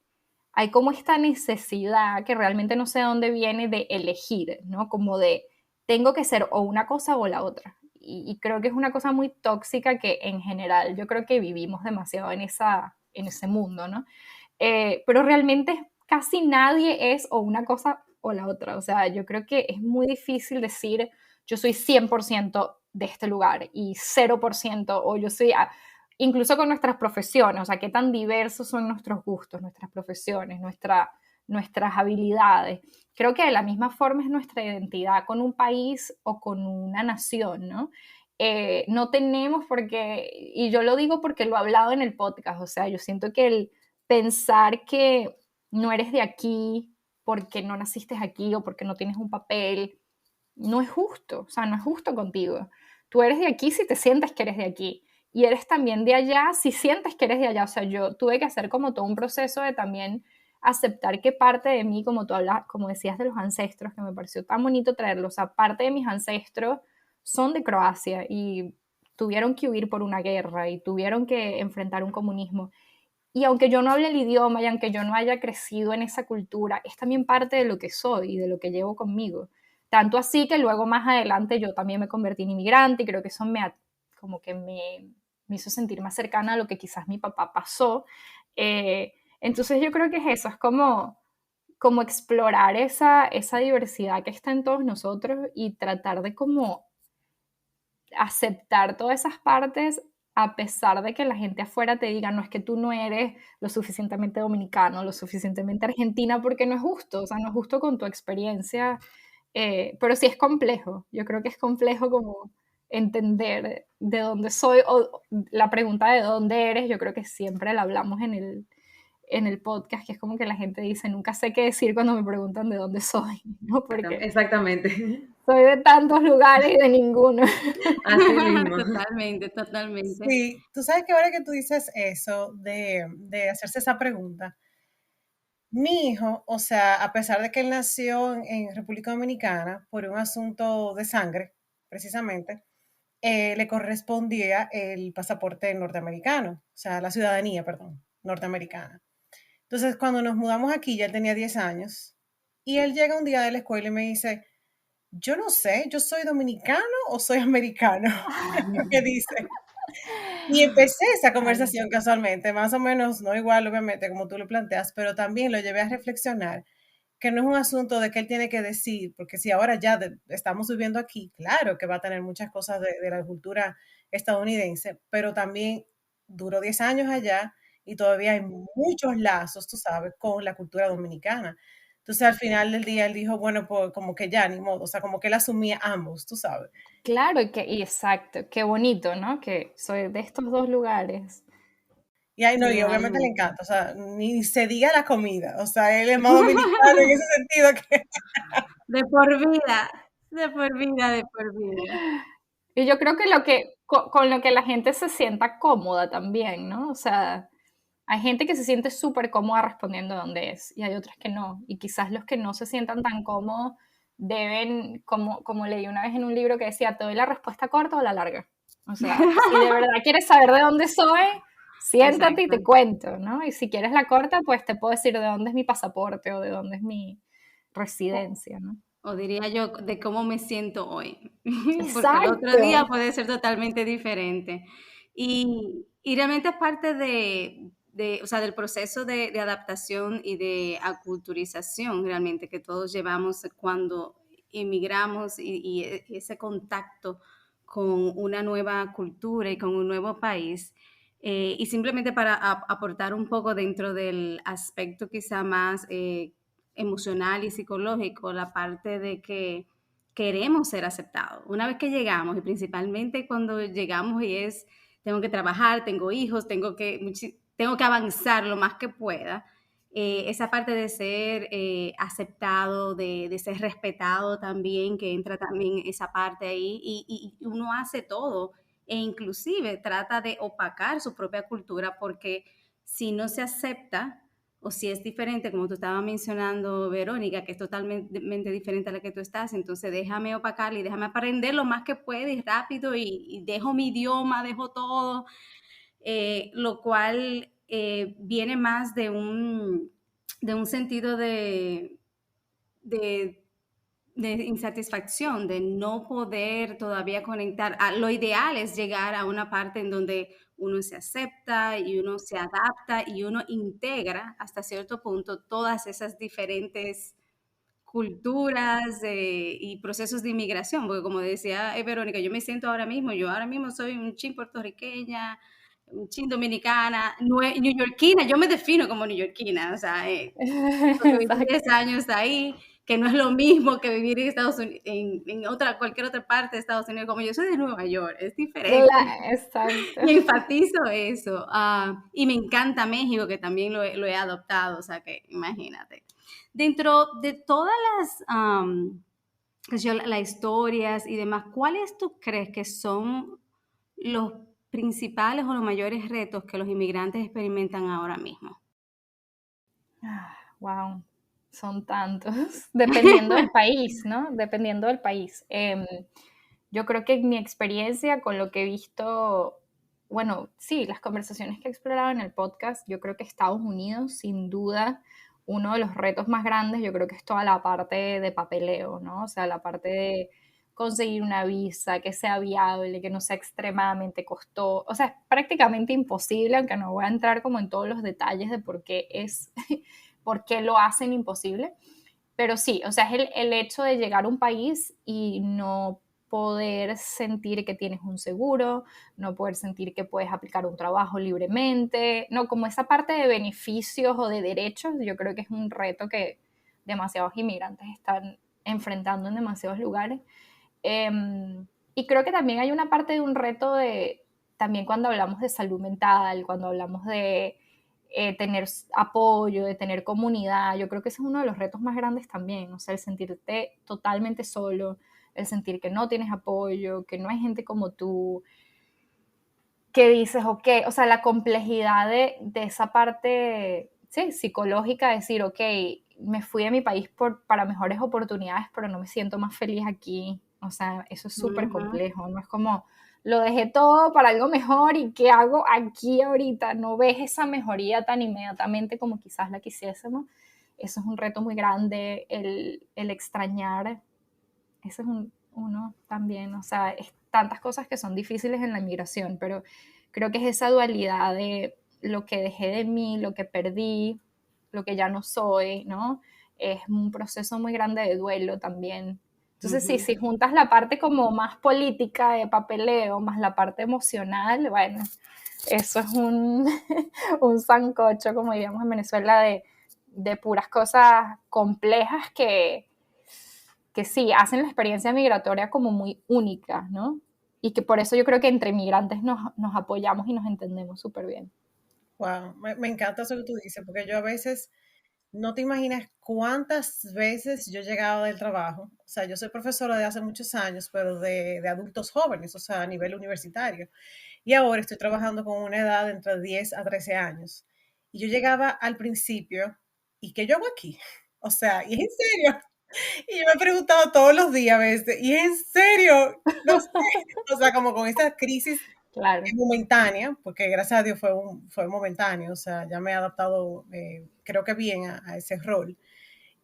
Speaker 4: hay como esta necesidad que realmente no sé de dónde viene de elegir, ¿no? Como de tengo que ser o una cosa o la otra. Y creo que es una cosa muy tóxica que en general yo creo que vivimos demasiado en ese mundo, ¿no? Pero realmente casi nadie es o una cosa o la otra. O sea, yo creo que es muy difícil decir yo soy 100% de este lugar y 0% o yo soy, incluso con nuestras profesiones, o sea, qué tan diversos son nuestros gustos, nuestras profesiones, nuestras habilidades. Creo que de la misma forma es nuestra identidad con un país o con una nación, ¿no? No tenemos porque, y yo lo digo porque lo he hablado en el podcast, o sea, yo siento que el pensar que no eres de aquí porque no naciste aquí o porque no tienes un papel, no es justo, o sea, no es justo contigo. Tú eres de aquí si te sientes que eres de aquí y eres también de allá si sientes que eres de allá. O sea, yo tuve que hacer como todo un proceso de también aceptar que parte de mí, como tú hablas, como decías de los ancestros, que me pareció tan bonito traerlos, o sea, parte de mis ancestros son de Croacia y tuvieron que huir por una guerra y tuvieron que enfrentar un comunismo. Y aunque yo no hable el idioma y aunque yo no haya crecido en esa cultura, es también parte de lo que soy y de lo que llevo conmigo. Tanto así que luego más adelante yo también me convertí en inmigrante y creo que eso como que me hizo sentir más cercana a lo que quizás mi papá pasó. Entonces yo creo que es eso, es como explorar esa diversidad que está en todos nosotros y tratar de como aceptar todas esas partes a pesar de que la gente afuera te diga, no es que tú no eres lo suficientemente dominicano, lo suficientemente argentina, porque no es justo, o sea, no es justo con tu experiencia, pero sí es complejo, yo creo que es complejo como entender de dónde soy, o la pregunta de dónde eres, yo creo que siempre la hablamos en el podcast, que es como que la gente dice, nunca sé qué decir cuando me preguntan de dónde soy, ¿no? Porque
Speaker 5: Exactamente.
Speaker 4: soy de tantos lugares y de ninguno.
Speaker 5: Así mismo.
Speaker 2: Totalmente, totalmente.
Speaker 3: Sí, tú sabes que ahora que tú dices eso de hacerse esa pregunta, mi hijo, o sea, a pesar de que él nació en República Dominicana por un asunto de sangre, precisamente, le correspondía el pasaporte norteamericano, o sea, la ciudadanía, perdón, norteamericana. Entonces, cuando nos mudamos aquí, ya él tenía 10 años, y él llega un día de la escuela y me dice, yo no sé, ¿yo soy dominicano o soy americano? ¿Qué dice? Y empecé esa conversación casualmente, más o menos, no igual, obviamente, como tú lo planteas, pero también lo llevé a reflexionar, que no es un asunto de que él tiene que decir, porque si ahora ya estamos viviendo aquí, claro que va a tener muchas cosas de la cultura estadounidense, pero también duró 10 años allá y todavía hay muchos lazos, tú sabes, con la cultura dominicana. Entonces al final del día él dijo, bueno, pues como que ya, ni modo, o sea, como que él asumía ambos, tú sabes.
Speaker 4: Claro, y exacto, qué bonito, ¿no? Que soy de estos dos lugares.
Speaker 3: Y ahí no, y obviamente le
Speaker 2: Realmente.
Speaker 3: encanta, o sea, ni se diga la comida, o sea, él es más dominicano en ese sentido que...
Speaker 2: De por vida, de por vida, de por vida.
Speaker 4: Y yo creo que con lo que la gente se sienta cómoda también, ¿no? O sea, hay gente que se siente súper cómoda respondiendo dónde es y hay otras que no. Y quizás los que no se sientan tan cómodos deben, como leí una vez en un libro que decía, ¿te doy la respuesta corta o la larga? O sea, si de verdad quieres saber de dónde soy, siéntate y te
Speaker 2: Exacto.
Speaker 4: cuento, ¿no? Y si quieres la corta, pues te puedo decir de dónde es mi pasaporte o de dónde es mi residencia, ¿no?
Speaker 2: O diría yo de cómo me siento hoy, porque el otro
Speaker 4: Exacto.
Speaker 2: día puede ser totalmente diferente. Y realmente es parte o sea, del proceso de adaptación y de aculturización realmente que todos llevamos cuando emigramos y ese contacto con una nueva cultura y con un nuevo país. Y simplemente para aportar un poco dentro del aspecto quizá más emocional y psicológico, la parte de que queremos ser aceptados. Una vez que llegamos, y principalmente cuando llegamos y es, tengo que trabajar, tengo hijos, tengo que avanzar lo más que pueda, esa parte de ser aceptado, de ser respetado también, que entra también esa parte ahí, y uno hace todo, e inclusive trata de opacar su propia cultura, porque si no se acepta, o si es diferente, como tú estabas mencionando, Verónica, que es totalmente diferente a la que tú estás, entonces déjame opacarla y déjame aprender lo más que pueda y rápido y dejo mi idioma, dejo todo, lo cual viene más de un sentido de, de insatisfacción, de no poder todavía conectar. Lo ideal es llegar a una parte en donde uno se acepta y uno se adapta y uno integra hasta cierto punto todas esas diferentes culturas y procesos de inmigración, porque como decía Verónica, yo me siento yo ahora mismo soy un chin puertorriqueña, un chin dominicana, neoyorquina, yo me defino como neoyorquina, o sea, porque viví 10
Speaker 4: Exacto.
Speaker 2: años ahí, que no es lo mismo que vivir en Estados Unidos, cualquier otra parte de Estados Unidos, como yo soy de Nueva York, es diferente.
Speaker 4: Exacto.
Speaker 2: Y enfatizo eso. Y me encanta México, que también lo he adoptado, o sea que imagínate. Dentro de todas las historias y demás, ¿cuáles tú crees que son los principales o los mayores retos que los inmigrantes experimentan ahora mismo?
Speaker 4: Wow, son tantos, dependiendo del país, ¿no? Dependiendo del país. Yo creo que en mi experiencia, con lo que he visto, bueno, sí, las conversaciones que he explorado en el podcast, yo creo que Estados Unidos, sin duda, uno de los retos más grandes, yo creo que es toda la parte de papeleo, ¿no? O sea, la parte de conseguir una visa, que sea viable, que no sea extremadamente costoso, o sea, es prácticamente imposible, aunque no voy a entrar como en todos los detalles de por qué por qué lo hacen imposible, pero sí, o sea, es el hecho de llegar a un país y no poder sentir que tienes un seguro, no poder sentir que puedes aplicar un trabajo libremente, no, como esa parte de beneficios o de derechos, yo creo que es un reto que demasiados inmigrantes están enfrentando en demasiados lugares. Y creo que también hay una parte de un reto también cuando hablamos de salud mental, cuando hablamos de tener apoyo, de tener comunidad, yo creo que ese es uno de los retos más grandes también, o sea, el sentirte totalmente solo, el sentir que no tienes apoyo, que no hay gente como tú, que dices, ok, o sea, la complejidad de esa parte, sí, psicológica, decir, ok, me fui a mi país para mejores oportunidades, pero no me siento más feliz aquí, o sea, eso es súper
Speaker 2: Ujú.
Speaker 4: complejo, no es como, lo dejé todo para algo mejor y ¿qué hago aquí ahorita? No ves esa mejoría tan inmediatamente como quizás la quisiésemos, eso es un reto muy grande, el extrañar, ese es uno también, o sea, es tantas cosas que son difíciles en la inmigración, pero creo que es esa dualidad de lo que dejé de mí, lo que perdí, lo que ya no soy, ¿no? Es un proceso muy grande de duelo también. Entonces, sí,
Speaker 2: Ujú.
Speaker 4: si juntas la parte como más política de papeleo, más la parte emocional, bueno, eso es un sancocho, como diríamos en Venezuela, de puras cosas complejas que sí, hacen la experiencia migratoria como muy única, ¿no? Y que por eso yo creo que entre migrantes nos apoyamos y nos entendemos súper bien.
Speaker 3: Wow, me encanta eso que tú dices, porque yo a veces no te imaginas cuántas veces yo he llegado del trabajo. O sea, yo soy profesora de hace muchos años, pero de adultos jóvenes, o sea, a nivel universitario. Y ahora estoy trabajando con una edad de entre 10 a 13 años. Y yo llegaba al principio, ¿y qué yo hago aquí? O sea, ¿y es en serio? Y yo me preguntaba todos los días a veces, ¿y es en serio? No sé. O sea, como con esta crisis
Speaker 4: Claro.
Speaker 3: momentánea, porque gracias a Dios fue momentáneo, o sea, ya me he adaptado, creo que bien a ese rol.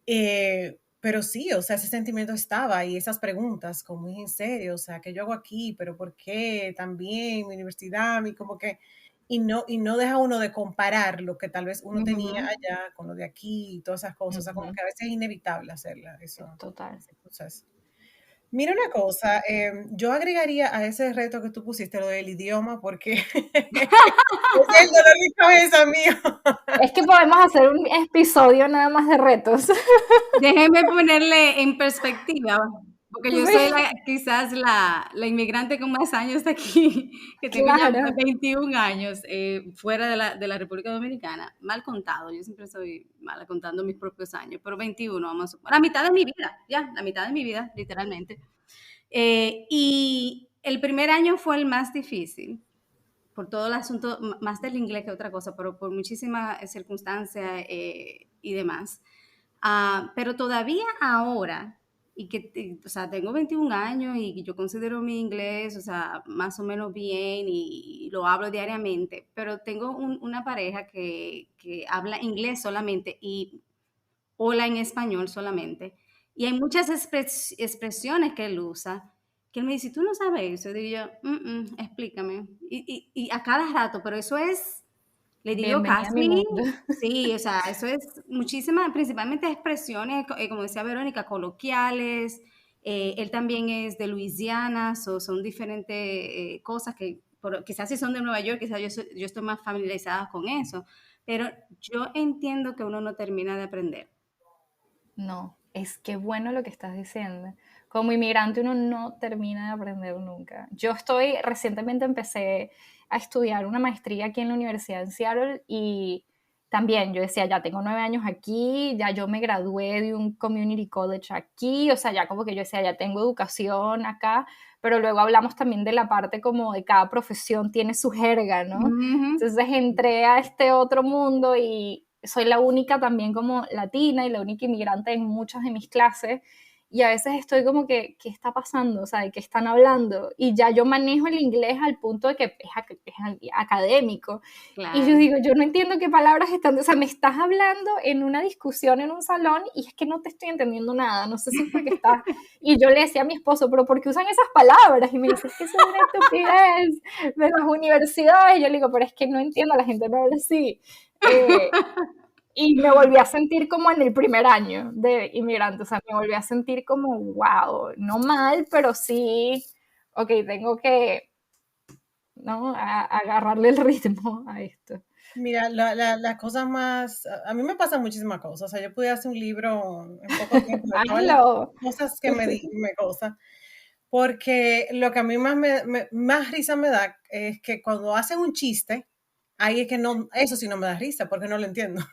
Speaker 3: Pero sí, o sea, ese sentimiento estaba y esas preguntas, como es en serio, o sea, ¿qué yo hago aquí? ¿Pero por qué? También mi universidad, como que, y no deja uno de comparar lo que tal vez uno tenía
Speaker 2: Ujú.
Speaker 3: allá con lo de aquí y todas esas cosas, o sea, como
Speaker 4: Uh-huh.
Speaker 3: que a veces es inevitable hacerla, eso,
Speaker 4: Total.
Speaker 3: ese proceso. Mira una cosa, yo agregaría a ese reto que tú pusiste lo del idioma, porque es el dolor de cabeza mío.
Speaker 4: Es que podemos hacer un episodio nada más de retos.
Speaker 2: Déjeme ponerle en perspectiva, porque yo soy
Speaker 4: Sí,
Speaker 2: quizás la inmigrante con más años aquí, que tengo ya
Speaker 4: claro.
Speaker 2: 21 años fuera de la República Dominicana, mal contado, yo siempre soy mala contando mis propios años, pero 21, vamos a suponer, la mitad de mi vida, ya, la mitad de mi vida, literalmente. Y el primer año fue el más difícil, por todo el asunto, más del inglés que otra cosa, pero por muchísimas circunstancias y demás. Pero todavía ahora, o sea, tengo 21 años y yo considero mi inglés, o sea, más o menos bien y lo hablo diariamente, pero tengo una pareja que habla inglés solamente y hola en español solamente. Y hay muchas expresiones que él usa que él me dice, ¿tú no sabes eso? Y digo yo, explícame. Y a cada rato, pero eso es, le digo
Speaker 4: Bienvenida a mi
Speaker 2: casi,
Speaker 4: mundo.
Speaker 2: sí, o sea, eso es muchísimas, principalmente expresiones, como decía Verónica, coloquiales. Él también es de Luisiana, son diferentes cosas que quizás si son de Nueva York, quizás yo estoy más familiarizada con eso, pero yo entiendo que uno no termina de aprender.
Speaker 4: No, es que bueno lo que estás diciendo. Como inmigrante uno no termina de aprender nunca. Recientemente empecé a estudiar una maestría aquí en la Universidad en Seattle y también yo decía, ya tengo 9 años aquí, ya yo me gradué de un community college aquí, o sea, ya como que yo decía, ya tengo educación acá, pero luego hablamos también de la parte como de cada profesión tiene su jerga, ¿no?
Speaker 2: Ujú.
Speaker 4: Entonces entré a este otro mundo y soy la única también como latina y la única inmigrante en muchas de mis clases y a veces estoy como que, ¿qué está pasando? O sea, ¿de qué están hablando? Y ya yo manejo el inglés al punto de que es académico. Y yo
Speaker 2: Claro.
Speaker 4: digo, yo no entiendo qué palabras están, o sea, me estás hablando en una discusión en un salón y es que no te estoy entendiendo nada, no sé si es porque estás... Y yo le decía a mi esposo, pero ¿por qué usan esas palabras? Y me dice, es que eso es una estupidez de las universidades. Y yo le digo, pero es que no entiendo, la gente no habla así. Y me volví a sentir como en el primer año de inmigrante, o sea, me volví a sentir como, wow, no mal, pero sí, ok, tengo que, ¿no? Agarrarle el ritmo a esto.
Speaker 3: Mira, las cosas más, a mí me pasan muchísimas cosas, o sea, yo pude hacer un libro en poco tiempo de todas las
Speaker 4: Hazlo.
Speaker 3: cosas que me cosas, porque lo que a mí más risa me da es que cuando hacen un chiste, ahí es que no, eso sí no me da risa, porque no lo entiendo.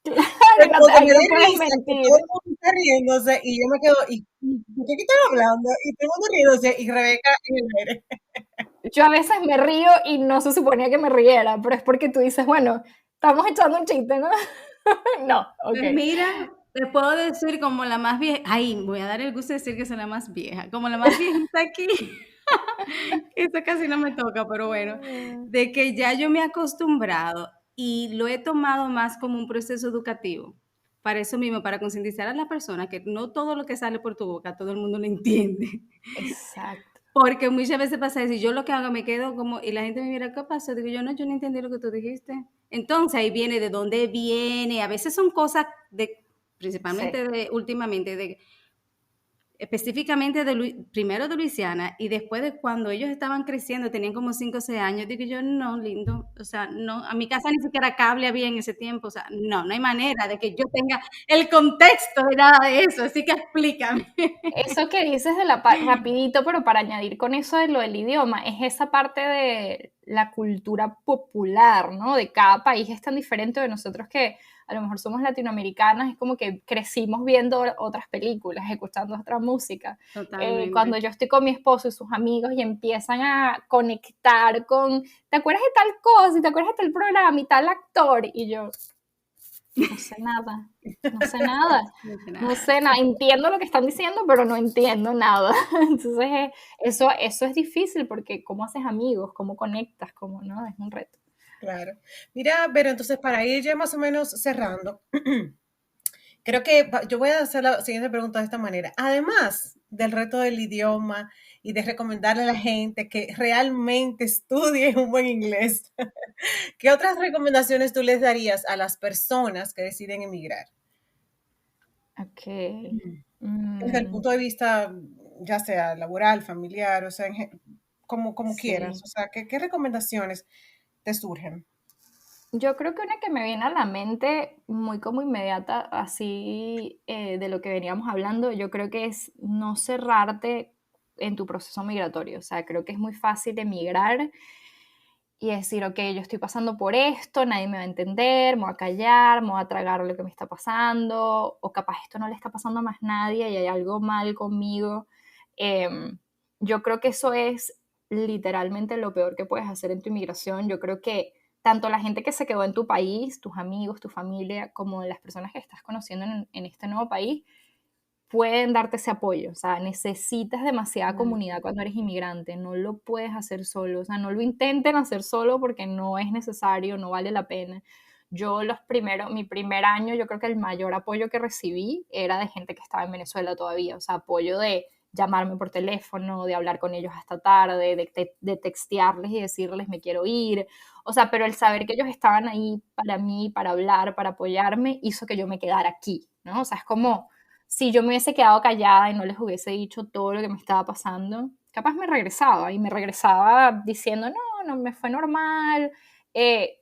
Speaker 3: Pero
Speaker 4: No,
Speaker 3: cuando
Speaker 4: ahí
Speaker 3: me
Speaker 4: no
Speaker 3: da
Speaker 4: puedes
Speaker 3: risa, que
Speaker 4: mentir.
Speaker 3: todo el mundo está riéndose y yo me quedo, ¿y de qué están hablando? Y todo el mundo riéndose y Rebeca en el aire.
Speaker 4: Yo a veces me río y no se suponía que me riera, pero es porque tú dices, bueno, estamos echando un chiste, ¿no? No, ok.
Speaker 2: Pues mira, te puedo decir como la más vieja, ay, voy a dar el gusto de decir que soy la más vieja, como la más viejita aquí, eso casi no me toca, pero bueno, de que ya yo me he acostumbrado y lo he tomado más como un proceso educativo, para eso mismo, para concientizar a la persona que no todo lo que sale por tu boca, todo el mundo lo entiende.
Speaker 4: Exacto.
Speaker 2: Porque muchas veces pasa eso, y yo lo que hago me quedo como, y la gente me mira, ¿qué pasó? Digo yo, no, yo no entendí lo que tú dijiste. Entonces ahí viene de dónde viene, a veces son cosas de,
Speaker 4: Sí.
Speaker 2: principalmente de, últimamente, de específicamente primero de Luisiana, y después de cuando ellos estaban creciendo, tenían como 5 o 6 años, digo yo, no, lindo, o sea, no, a mi casa ni siquiera cable había en ese tiempo, o sea, no hay manera de que yo tenga el contexto de nada de eso, así que explícame.
Speaker 4: Eso que dices de rapidito, pero para añadir con eso de lo del idioma, es esa parte de la cultura popular, ¿no? De cada país es tan diferente de nosotros que a lo mejor somos latinoamericanas, es como que crecimos viendo otras películas, escuchando otra música. Cuando
Speaker 2: Totalmente.
Speaker 4: yo estoy con mi esposo y sus amigos y empiezan a conectar con, ¿te acuerdas de tal cosa? ¿Te acuerdas de tal programa y tal actor? Y yo, no sé nada, no sé nada. No sé nada, entiendo lo que están diciendo, pero no entiendo nada. Entonces, eso es difícil porque ¿cómo haces amigos? ¿Cómo conectas? ¿Cómo no? Es un reto.
Speaker 3: Claro. Mira, pero entonces para ir ya más o menos cerrando, creo que yo voy a hacer la siguiente pregunta de esta manera. Además del reto del idioma y de recomendarle a la gente que realmente estudie un buen inglés, ¿qué otras recomendaciones tú les darías a las personas que deciden emigrar?
Speaker 4: Ok.
Speaker 3: Desde el
Speaker 4: Mm,
Speaker 3: punto de vista, ya sea laboral, familiar, o sea, como quieras.
Speaker 4: sí.
Speaker 3: O sea, ¿qué recomendaciones te surgen?
Speaker 4: Yo creo que una que me viene a la mente muy como inmediata, así de lo que veníamos hablando, yo creo que es no cerrarte en tu proceso migratorio. O sea, creo que es muy fácil emigrar y decir, ok, yo estoy pasando por esto, nadie me va a entender, me voy a callar, me voy a tragar lo que me está pasando, o capaz esto no le está pasando a más nadie y hay algo mal conmigo. Yo creo que eso es literalmente lo peor que puedes hacer en tu inmigración. Yo creo que tanto la gente que se quedó en tu país, tus amigos, tu familia, como las personas que estás conociendo en este nuevo país, pueden darte ese apoyo. O sea, necesitas demasiada comunidad cuando eres inmigrante, no lo puedes hacer solo, o sea, no lo intenten hacer solo porque no es necesario, no vale la pena. Yo mi primer año, yo creo que el mayor apoyo que recibí era de gente que estaba en Venezuela todavía, o sea, apoyo de llamarme por teléfono, de hablar con ellos hasta tarde, de textearles y decirles me quiero ir, o sea, pero el saber que ellos estaban ahí para mí, para hablar, para apoyarme, hizo que yo me quedara aquí, ¿no? O sea, es como si yo me hubiese quedado callada y no les hubiese dicho todo lo que me estaba pasando, capaz me regresaba y me regresaba diciendo, no me fue normal,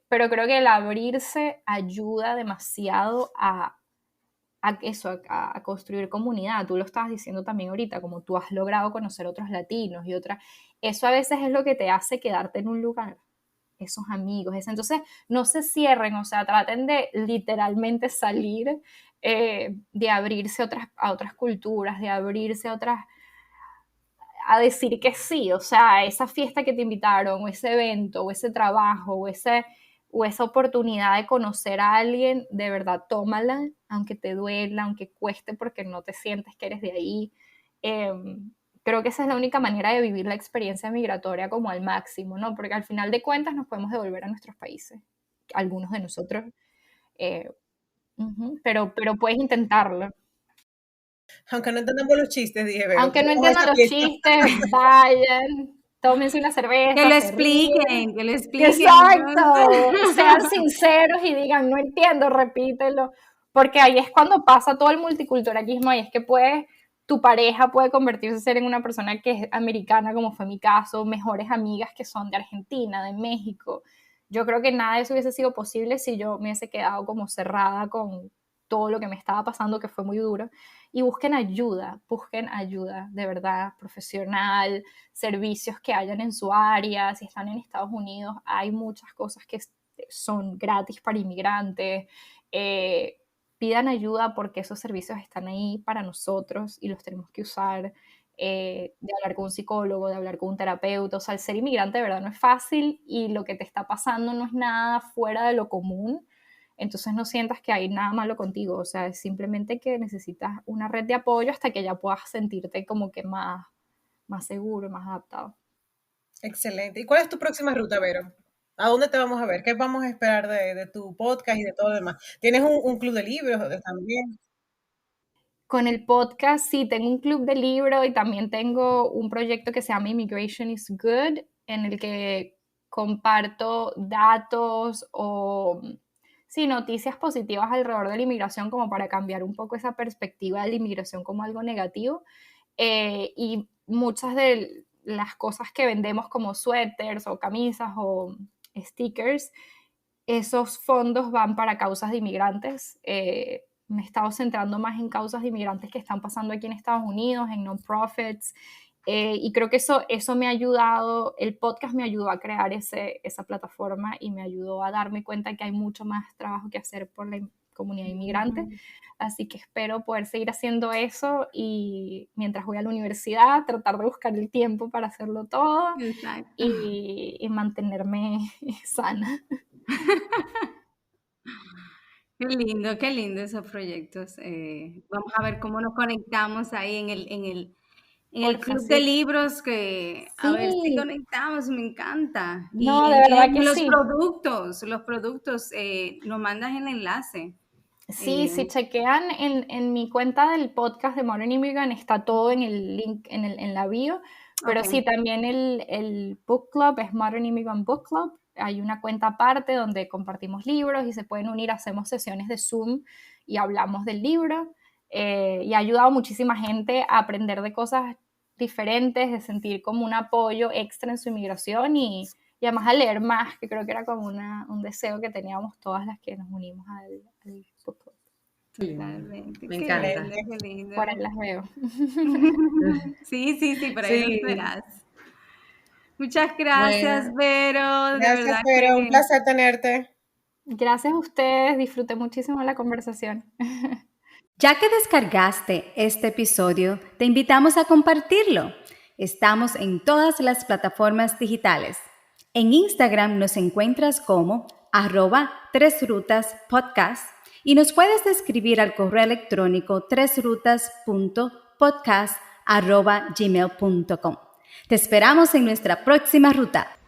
Speaker 4: pero creo que el abrirse ayuda demasiado a eso, a construir comunidad. Tú lo estabas diciendo también ahorita, como tú has logrado conocer otros latinos y otras, eso a veces es lo que te hace quedarte en un lugar, esos amigos. Entonces, no se cierren, o sea, traten de literalmente salir, de abrirse a otras culturas, de abrirse a decir que sí, o sea, esa fiesta que te invitaron, o ese evento, o ese trabajo, o esa oportunidad de conocer a alguien, de verdad, tómala, aunque te duela, aunque cueste, porque no te sientes que eres de ahí. Eh, Creo que esa es la única manera de vivir la experiencia migratoria como al máximo, ¿no? Porque al final de cuentas nos podemos devolver a nuestros países, algunos de nosotros, eh, pero puedes intentarlo.
Speaker 3: Aunque no entendamos los chistes, dije, pero
Speaker 4: Aunque no
Speaker 3: vamos a
Speaker 4: entiendan
Speaker 3: esa
Speaker 4: los
Speaker 3: fiesta.
Speaker 4: chistes, vayan, tómense una
Speaker 2: Que
Speaker 4: cerveza,
Speaker 2: lo
Speaker 4: se ríen.
Speaker 2: expliquen, que lo expliquen.
Speaker 4: Exacto, sean sinceros y digan, no entiendo, repítelo, porque ahí es cuando pasa todo el multiculturalismo, ahí es que tu pareja puede convertirse ser en una persona que es americana, como fue mi caso, mejores amigas que son de Argentina, de México. Yo creo que nada de eso hubiese sido posible si yo me hubiese quedado como cerrada con todo lo que me estaba pasando, que fue muy duro. Y busquen ayuda, de verdad, profesional, servicios que hayan en su área, si están en Estados Unidos, hay muchas cosas que son gratis para inmigrantes. Pidan ayuda porque esos servicios están ahí para nosotros y los tenemos que usar. De hablar con un psicólogo, de hablar con un terapeuta, o sea, el ser inmigrante de verdad no es fácil y lo que te está pasando no es nada fuera de lo común, entonces no sientas que hay nada malo contigo, o sea, es simplemente que necesitas una red de apoyo hasta que ya puedas sentirte como que más seguro, más adaptado.
Speaker 3: Excelente. ¿Y cuál es tu próxima ruta, Vero? ¿A dónde te vamos a ver? ¿Qué vamos a esperar de tu podcast y de todo lo demás? ¿Tienes un club de libros también?
Speaker 4: Con el podcast sí, tengo un club de libro y también tengo un proyecto que se llama Immigration is Good, en el que comparto datos o sí, noticias positivas alrededor de la inmigración como para cambiar un poco esa perspectiva de la inmigración como algo negativo. y muchas de las cosas que vendemos como suéteres o camisas o stickers, esos fondos van para causas de inmigrantes. Me he estado centrando más en causas de inmigrantes que están pasando aquí en Estados Unidos, en non-profits, y creo que eso me ha ayudado, el podcast me ayudó a crear esa plataforma y me ayudó a darme cuenta que hay mucho más trabajo que hacer por la comunidad inmigrante, así que espero poder seguir haciendo eso y mientras voy a la universidad tratar de buscar el tiempo para hacerlo todo y mantenerme sana.
Speaker 2: Qué lindo esos proyectos. Vamos a ver cómo nos conectamos ahí en el club de libros, que a ver si conectamos, me encanta.
Speaker 4: No,
Speaker 2: y
Speaker 4: de verdad que
Speaker 2: los
Speaker 4: sí.
Speaker 2: productos, nos mandas el enlace.
Speaker 4: Sí, si chequean en mi cuenta del podcast de Modern Immigrant, está todo en el link, en la bio, pero sí, también el book club es Modern Immigrant Book Club. Hay una cuenta aparte donde compartimos libros y se pueden unir, hacemos sesiones de Zoom y hablamos del libro, y ha ayudado a muchísima gente a aprender de cosas diferentes, de sentir como un apoyo extra en su inmigración y además a leer más, que creo que era como un deseo que teníamos todas las que nos unimos al book club.
Speaker 2: Totalmente.
Speaker 5: Me encanta.
Speaker 2: Qué lindo.
Speaker 4: Por ahí las veo.
Speaker 2: Sí, por ahí las verás. Muchas gracias, Vero.
Speaker 3: Gracias, Vero. Un placer tenerte.
Speaker 4: Gracias a ustedes. Disfruté muchísimo la conversación.
Speaker 6: Ya que descargaste este episodio, te invitamos a compartirlo. Estamos en todas las plataformas digitales. En Instagram nos encuentras como @tresrutaspodcast y nos puedes escribir al correo electrónico tresrutas.podcast@gmail.com. Te esperamos en nuestra próxima ruta.